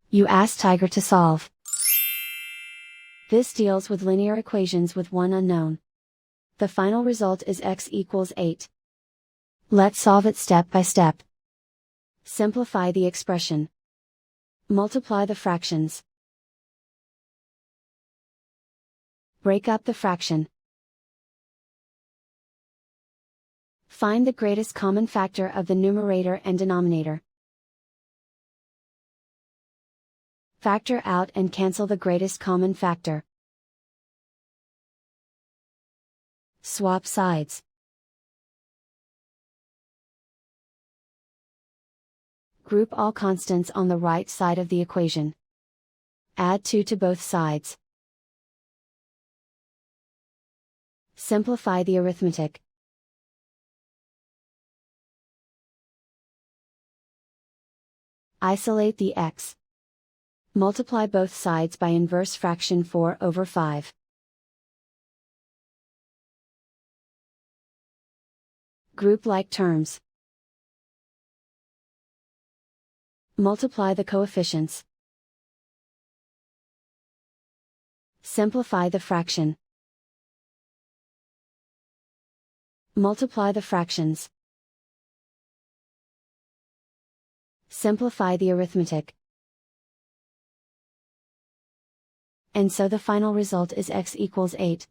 You ask Tiger to solve. This deals with linear equations with one unknown. The final result is x equals 8. Let's solve it step by step. Simplify the expression. Multiply the fractions. Break up the fraction. Find the greatest common factor of the numerator and denominator. Factor out and cancel the greatest common factor. Swap sides. Group all constants on the right side of the equation. Add 2 to both sides. Simplify the arithmetic. Isolate the x. Multiply both sides by inverse fraction 4/5. Group like terms. Multiply the coefficients. Simplify the fraction. Multiply the fractions. Simplify the arithmetic. And so the final result is x equals 8.